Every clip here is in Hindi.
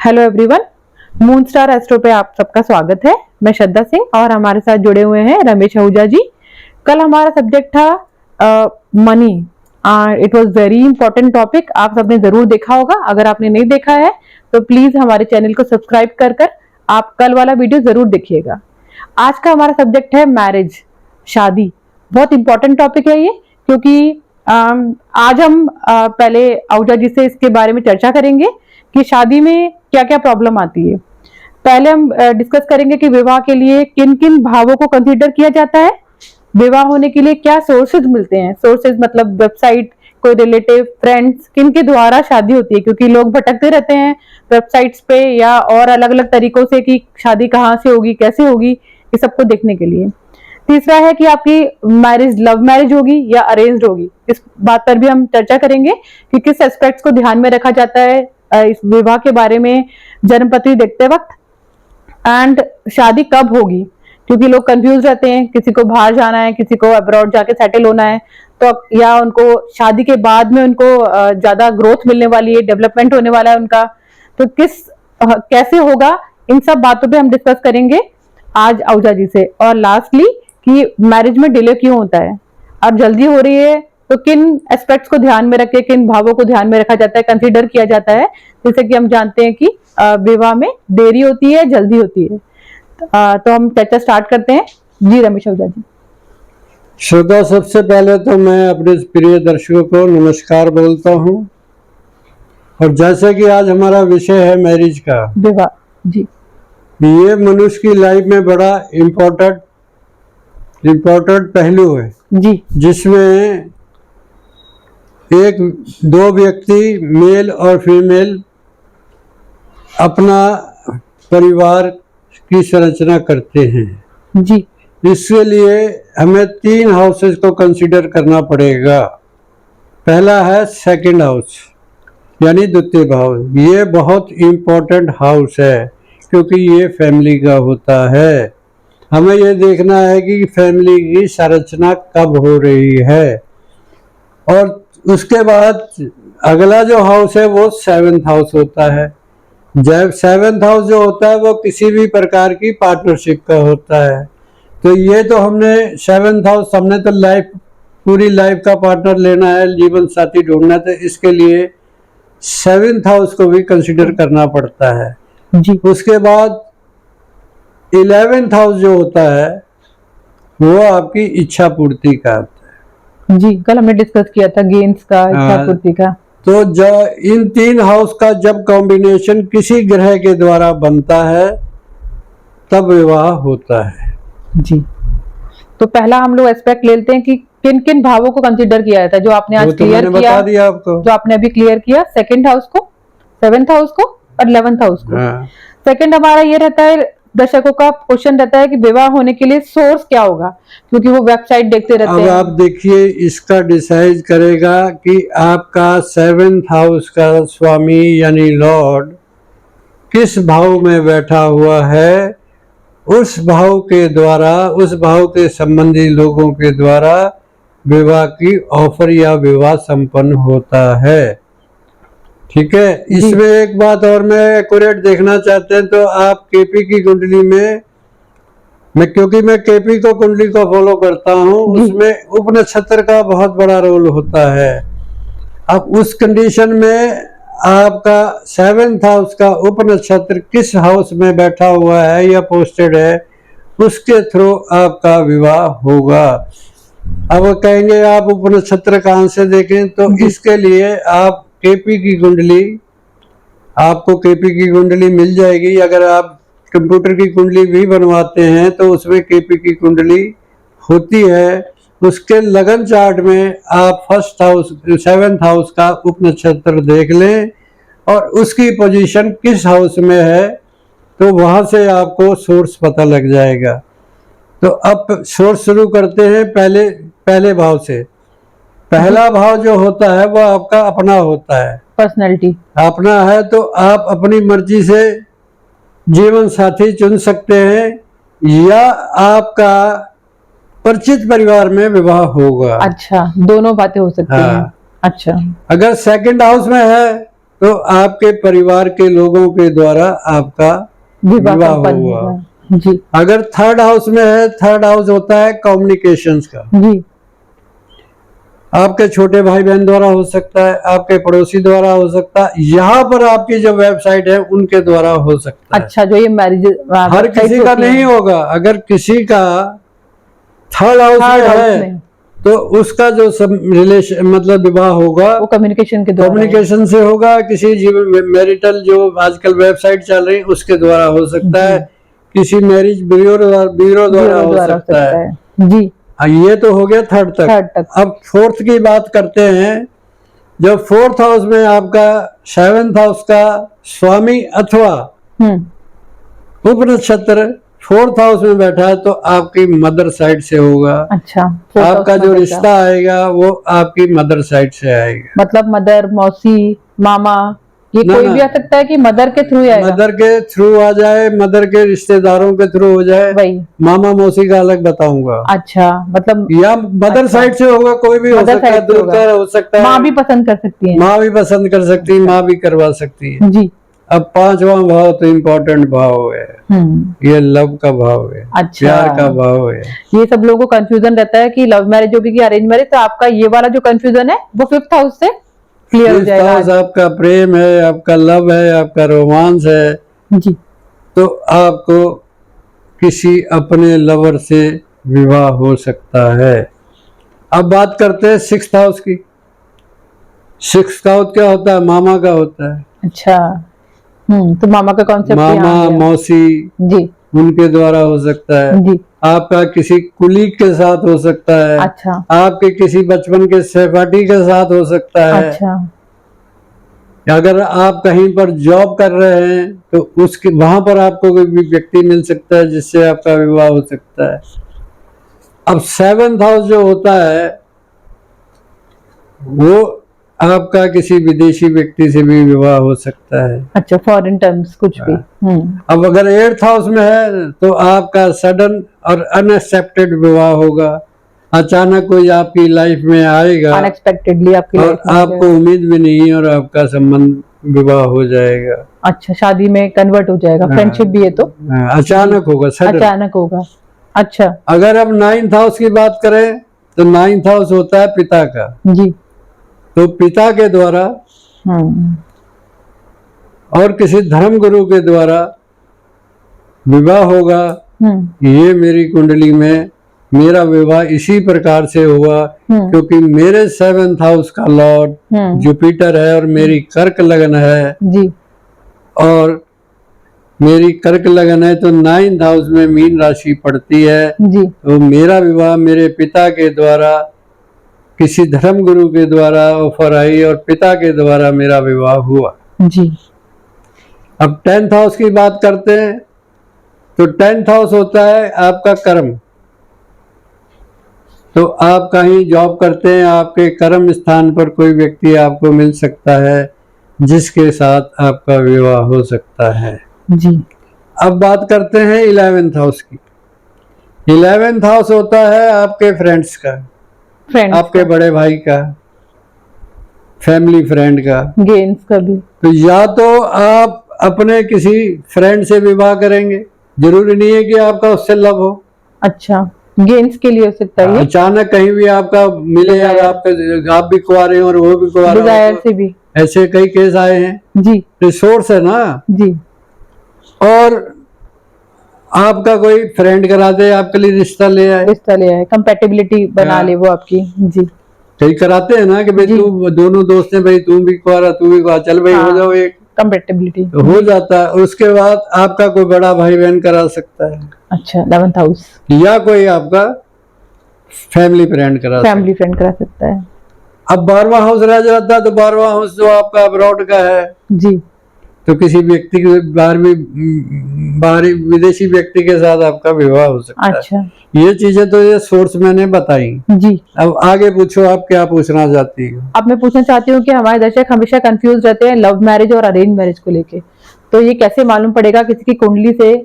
Hello everyone, moon star astro पे आप सबका स्वागत है। मैं श्रद्धा सिंह और हमारे साथ जुड़े हुए हैं रमेश आहूजा जी। कल हमारा सब्जेक्ट था money. It was very important topic. आप सबने जरूर देखा होगा। अगर आपने नहीं देखा है तो प्लीज हमारे चैनल को सब्सक्राइब कर आप कल वाला वीडियो जरूर देखिएगा। आज का हमारा सब्जेक्ट है मैरिज, शादी। बहुत इंपॉर्टेंट टॉपिक है ये, क्योंकि आज हम पहले आहूजा जी से इसके बारे में चर्चा करेंगे कि शादी में क्या क्या प्रॉब्लम आती है। पहले हम डिस्कस करेंगे कि विवाह के लिए किन किन भावों को कंसीडर किया जाता है, विवाह होने के लिए क्या सोर्सेज मिलते हैं। सोर्सेज मतलब वेबसाइट, कोई रिलेटिव, फ्रेंड्स, किन के द्वारा शादी होती है, क्योंकि लोग भटकते रहते हैं वेबसाइट्स पे या और अलग अलग तरीकों से कि शादी कहाँ से होगी, कैसे होगी, ये सबको देखने के लिए। तीसरा है कि आपकी मैरिज लव मैरिज होगी या अरेंज्ड होगी। इस बात पर भी हम चर्चा करेंगे कि किस एस्पेक्ट्स को ध्यान में रखा जाता है इस विवाह के बारे में जन्मपत्री देखते वक्त, एंड शादी कब होगी, क्योंकि लोग कंफ्यूज रहते हैं। किसी को बाहर जाना है, किसी को अब्रॉड जाके सेटल होना है, तो या उनको शादी के बाद में उनको ज्यादा ग्रोथ मिलने वाली है, डेवलपमेंट होने वाला है उनका, तो कैसे होगा, इन सब बातों पे हम डिस्कस करेंगे आज आहूजा जी से। और लास्टली कि मैरिज में डिले क्यों होता है, अब जल्दी हो रही है तो किन एस्पेक्ट्स को ध्यान में रख के, किन भावों को ध्यान में रखा जाता है, कंसीडर किया जाता है। जैसे कि हम जानते हैं कि विवाह में देरी होती है, जल्दी होती है। तो हम चर्चा स्टार्ट करते हैं। जी रमेश आहूजा जी। श्रद्धा, सबसे पहले तो मैं अपने प्रिय दर्शकों को नमस्कार बोलता हूं। और जैसे कि आज हमारा विषय है मैरिज का, विवाह जी, ये मनुष्य की लाइफ में बड़ा इम्पोर्टेंट पहलू है जी, जिसमें एक दो व्यक्ति, मेल और फीमेल, अपना परिवार की संरचना करते हैं जी। इसके लिए हमें 3 हाउसेस को कंसीडर करना पड़ेगा। पहला है सेकंड हाउस, यानी द्वितीय भाव। ये बहुत इम्पोर्टेंट हाउस है क्योंकि ये फैमिली का होता है। हमें ये देखना है कि फैमिली की संरचना कब हो रही है। और उसके बाद अगला जो हाउस है वो 7th हाउस होता है। जब 7th हाउस जो होता है वो किसी भी प्रकार की पार्टनरशिप का होता है। तो ये तो हमने 7th हाउस, हमने तो पूरी लाइफ का पार्टनर लेना है, जीवन साथी ढूंढना है, तो इसके लिए 7th हाउस को भी कंसीडर करना पड़ता है जी। उसके बाद 11th हाउस जो होता है वो आपकी इच्छा पूर्ति का होता है। जी, कल हमने डिस्कस किया था गेम्स का, इच्छा पूर्ति का। तो जब इन 3 हाउस का जब कॉम्बिनेशन किसी ग्रह के द्वारा बनता है तब विवाह होता है। जी, तो पहला हम लोग एस्पेक्ट लेते हैं कि किन किन भावों को कंसीडर किया जाता है, जो आपने आज क्लियर किया, बता दिया आपको, जो आपने अभी क्लियर किया। सेकंड हाउस को, 7th हाउस को और 11th हाउस को। सेकंड हमारा ये रहता है, दर्शकों का क्वेश्चन रहता है कि विवाह होने के लिए सोर्स क्या होगा, क्योंकि वो वेबसाइट देखते रहते हैं। अब आप देखिए, इसका डिसाइड करेगा कि आपका 7th हाउस का स्वामी यानी लॉर्ड किस भाव में बैठा हुआ है। उस भाव के द्वारा, उस भाव के संबंधी लोगों के द्वारा विवाह की ऑफर या विवाह संपन्न होता है। ठीक है। इसमें एक बात और मैं एक्यूरेट देखना चाहते हैं तो आप केपी की कुंडली में, क्योंकि मैं केपी को कुंडली को फॉलो करता हूं, उसमें उपनक्षत्र का बहुत बड़ा रोल होता है। अब उस कंडीशन में आपका 7th हाउस का उपनक्षत्र किस हाउस में बैठा हुआ है या पोस्टेड है, उसके थ्रू आपका विवाह होगा। अब कहेंगे आप उपनक्षत्र कहाँ से देखें, तो इसके लिए आप केपी की कुंडली, आपको केपी की कुंडली मिल जाएगी। अगर आप कंप्यूटर की कुंडली भी बनवाते हैं तो उसमें केपी की कुंडली होती है। उसके लगन चार्ट में आप 7th हाउस का उपनक्षत्र देख लें और उसकी पोजीशन किस हाउस में है, तो वहां से आपको सोर्स पता लग जाएगा। तो अब सोर्स शुरू करते हैं पहले भाव से। पहला भाव जो होता है वो आपका अपना होता है, पर्सनैलिटी अपना है। तो आप अपनी मर्जी से जीवन साथी चुन सकते हैं या आपका परिचित परिवार में विवाह होगा। अच्छा, दोनों बातें हो सकती हैं। अच्छा, अगर 2nd हाउस में है तो आपके परिवार के लोगों के द्वारा आपका विवाह विवाह संपन्न हुआ। होगा। जी अगर थर्ड हाउस में है, थर्ड हाउस होता है कम्युनिकेशंस का। जी आपके छोटे भाई बहन द्वारा हो सकता है, आपके पड़ोसी द्वारा हो सकता है, यहाँ पर आपकी जो वेबसाइट है उनके द्वारा हो सकता है। अच्छा, जो ये मैरिज हर किसी का नहीं होगा। अगर किसी का थर्ड हाउस में है में तो उसका जो सब रिलेशन मतलब विवाह होगा वो कम्युनिकेशन के द्वारा कम्युनिकेशन से होगा। किसी जीवन मैरिटल जो आजकल वेबसाइट चल रही है उसके द्वारा हो सकता है, किसी मैरिज ब्यूरो द्वारा हो सकता है। जी ये तो हो गया थर्ड तक। अब फोर्थ की बात करते हैं। जब फोर्थ हाउस में आपका सेवेंथ हाउस का स्वामी अथवा उप नक्षत्र फोर्थ हाउस में बैठा है तो आपकी मदर साइड से होगा। अच्छा, आपका जो रिश्ता आएगा वो आपकी मदर साइड से आएगा। मतलब मदर, मौसी, मामा, ये कोई भी आ सकता है कि मदर के थ्रू आएगा? मदर के थ्रू आ जाए, मदर के रिश्तेदारों के थ्रू हो जाए, वही मामा मौसी का अलग बताऊंगा। अच्छा, मतलब या मदर साइड से होगा, कोई भी हो सकता है, दूर का हो सकता है। माँ भी पसंद कर सकती है, माँ भी पसंद कर सकती है, माँ भी करवा सकती है। जी। अब पांचवा भाव तो इम्पोर्टेंट भाव है, ये लव का भाव है। अच्छा, प्यार का भाव है। ये सब लोगों को कंफ्यूजन रहता है कि लव मैरिज होगी कि अरेंज मैरिज, तो आपका ये वाला जो कंफ्यूजन है वो फिफ्थ हाउस से क्लियर हो जाएगा। आपका प्रेम है, आपका लव है, आपका रोमांस है जी। तो आपको किसी अपने लवर से विवाह हो सकता है। अब बात करते हैं सिक्स्थ हाउस की। सिक्स्थ हाउस क्या होता है? मामा का होता है। अच्छा, तो मामा का कॉन्सेप्ट मामा मौसी जी उनके द्वारा हो सकता है जी। आपका किसी कुलीग के साथ हो सकता है। अच्छा, आपके किसी बचपन के सहपाठी के साथ हो सकता है। अच्छा, अगर आप कहीं पर जॉब कर रहे हैं तो उसके वहां पर आपको कोई भी व्यक्ति मिल सकता है जिससे आपका विवाह हो सकता है। अब सेवेंथ हाउस जो होता है वो आपका किसी विदेशी व्यक्ति से भी विवाह हो सकता है। अच्छा, फॉरेन टर्म्स कुछ भी। अब अगर एट्थ हाउस में है तो आपका सडन और अनएक्सपेक्टेड विवाह होगा। अचानक कोई आपकी लाइफ में आएगा अनएक्सपेक्टेडली आपकी और लाइफ में आपको उम्मीद भी नहीं और आपका संबंध विवाह हो जाएगा। अच्छा, शादी में कन्वर्ट हो जाएगा। फ्रेंडशिप भी है तो अचानक होगा, सडन अचानक होगा। अच्छा, अगर अब नाइन्थ हाउस की बात करें तो नाइन्थ हाउस होता है पिता का। जी। तो पिता के द्वारा और किसी धर्म गुरु के द्वारा विवाह होगा। ये मेरी कुंडली में मेरा विवाह इसी प्रकार से हुआ क्योंकि मेरे सेवेंथ हाउस का लॉर्ड जुपिटर है और मेरी कर्क लगन है जी। और मेरी कर्क लगन है तो नाइन्थ हाउस में मीन राशि पड़ती है जी। तो मेरा विवाह मेरे पिता के द्वारा किसी धर्म गुरु के द्वारा ऑफर आई और पिता के द्वारा मेरा विवाह हुआ जी। अब टेंथ हाउस की बात करते हैं तो टेंथ हाउस होता है आपका कर्म। तो आप कहीं जॉब करते हैं, आपके कर्म स्थान पर कोई व्यक्ति आपको मिल सकता है जिसके साथ आपका विवाह हो सकता है जी। अब बात करते हैं 11th हाउस की। 11th हाउस होता है आपके फ्रेंड्स का, आपके बड़े भाई का, फैमिली फ्रेंड का, गेम्स का भी। तो या तो आप अपने किसी फ्रेंड से विवाह करेंगे, जरूरी नहीं है कि आपका उससे लव हो। अच्छा, गेम्स के लिए हो सकता है। अचानक कहीं भी आपका मिले और आप भी कुंवारे और वो भी कुंवारा, डिजायर से भी ऐसे कई केस आए हैं जी। रिसोर्स है ना जी। और आपका कोई फ्रेंड करा दे, आपके लिए रिश्ता ले आए, कंपैटिबिलिटी बना ले वो आपकी। जी, कई कराते हैं ना कि भाई तू दोनों दोस्त हैं, भाई तू भी कुंवारा तू भी कुंवारा, चल भाई हो जाओ एक, कंपैटिबिलिटी तो हो जाता है। उसके बाद आपका कोई बड़ा भाई बहन करा सकता है। अच्छा, 11th हाउस या कोई आपका फैमिली फ्रेंड करा सकता है। अब 12वां हाउस रह जाता है तो 12वां हाउस जो आपका अब्रॉड का है जी, तो किसी व्यक्ति के बाहरी विदेशी व्यक्ति के साथ आपका विवाह हो सकता है। अच्छा, ये चीजें तो ये सोर्स मैंने बताई जी। अब आगे पूछो आप क्या पूछना चाहती हो। अब मैं पूछना चाहती हूँ कि हमारे दर्शक हमेशा कंफ्यूज रहते हैं लव मैरिज और अरेंज मैरिज को लेके, तो ये कैसे मालूम पड़ेगा किसी की कुंडली से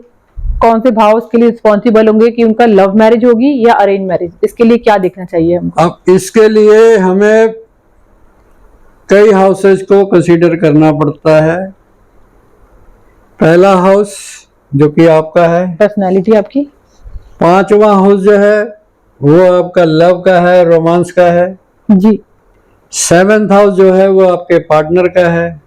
कौन से भाव उसके लिए रिस्पॉन्सिबल होंगे कि उनका लव मैरिज होगी या अरेंज मैरिज? इसके लिए क्या देखना चाहिए हमको? अब इसके लिए हमें कई हाउसेज को कंसीडर करना पड़ता है। पहला हाउस जो कि आपका है, पर्सनालिटी आपकी। पांचवा हाउस जो है वो आपका लव का है, रोमांस का है। जी। सेवेंथ हाउस जो है वो आपके पार्टनर का है,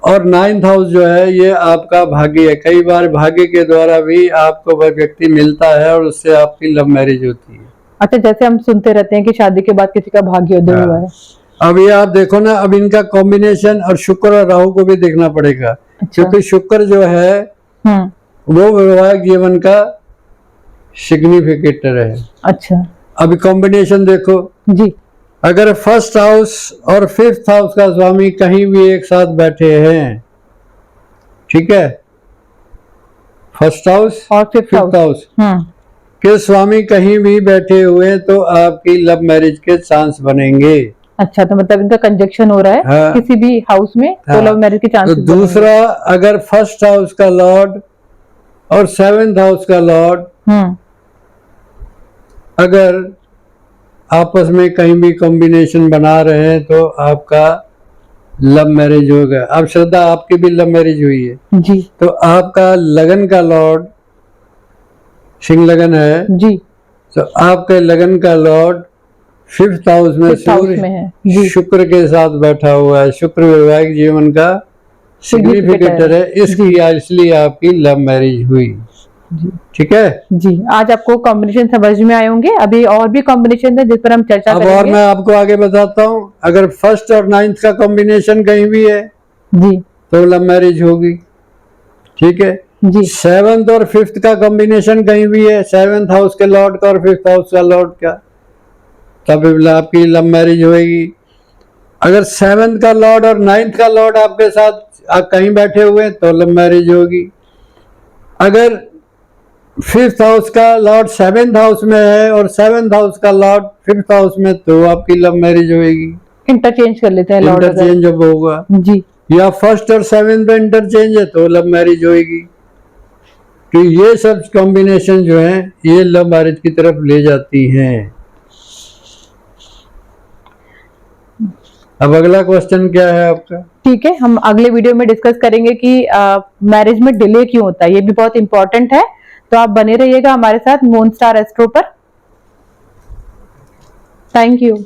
और नाइन्थ हाउस जो है ये आपका भाग्य है। कई बार भाग्य के द्वारा भी आपको वह व्यक्ति मिलता है और उससे आपकी लव मैरिज होती है। अच्छा, जैसे हम सुनते रहते हैं कि शादी के बाद किसी का भाग्योदय हुआ है। अब ये आप देखो ना, अब इनका कॉम्बिनेशन, और शुक्र और राहु को भी देखना पड़ेगा। अच्छा। क्योंकि शुक्र जो है वो वैवाहिक जीवन का सिग्निफिकेटर है। अच्छा। अभी कॉम्बिनेशन देखो जी। अगर फर्स्ट हाउस और फिफ्थ हाउस का स्वामी कहीं भी एक साथ बैठे हैं, ठीक है, फर्स्ट हाउस और फिफ्थ हाउस के स्वामी कहीं भी बैठे हुए तो आपकी लव मैरिज के चांस बनेंगे। अच्छा, तो मतलब इनका कंजक्शन हो रहा है। हाँ। किसी भी हाउस में तो लव मैरिज के चांसेस। तो दूसरा, अगर फर्स्ट हाउस का लॉर्ड और सेवेंथ हाउस का लॉर्ड अगर आपस में कहीं भी कॉम्बिनेशन बना रहे हैं तो आपका लव मैरिज होगा। अब श्रद्धा, आपकी भी लव मैरिज हुई है जी। तो आपका लगन का लॉर्ड सिंह लगन है जी, तो आपके लगन का लॉर्ड फिफ्थ हाउस में सूर्य शुक्र के साथ बैठा हुआ है। शुक्र वैवाहिक जीवन का सिग्निफिकेटर है, इसलिए आपकी लव मैरिज हुई। ठीक है जी। आज आपको कॉम्बिनेशन समझ में आए होंगे। अभी और भी कॉम्बिनेशन है जिस पर हम चर्चा करेंगे। और मैं आपको आगे बताता हूँ। अगर फर्स्ट और नाइन्थ का कॉम्बिनेशन कहीं भी है जी तो लव मैरिज होगी। ठीक है जी। सेवंथ और फिफ्थ का कॉम्बिनेशन कहीं भी है, सेवंथ हाउस के लॉर्ड का और फिफ्थ हाउस का लॉर्ड का, तब आपकी लव मैरिज होगी। अगर सेवंथ का लॉर्ड और नाइन्थ का लॉर्ड आपके साथ आप कहीं बैठे हुए तो लव मैरिज होगी। अगर फिफ्थ हाउस का लॉर्ड सेवेंथ हाउस में है और सेवेंथ हाउस का लॉर्ड फिफ्थ हाउस में तो आपकी लव मैरिज होगी। इंटरचेंज कर लेते हैं लॉर्ड, इंटरचेंज जब होगा जी, या फर्स्ट और सेवेंथ में इंटरचेंज है तो लव मैरिज होगी। तो ये सब कॉम्बिनेशन जो है ये लव मैरिज की तरफ ले जाती हैं। अब अगला क्वेश्चन क्या है आपका? ठीक है, हम अगले वीडियो में डिस्कस करेंगे कि मैरिज में डिले क्यों होता है। ये भी बहुत इंपॉर्टेंट है, तो आप बने रहिएगा हमारे साथ मून स्टार एस्ट्रो पर। Thank you.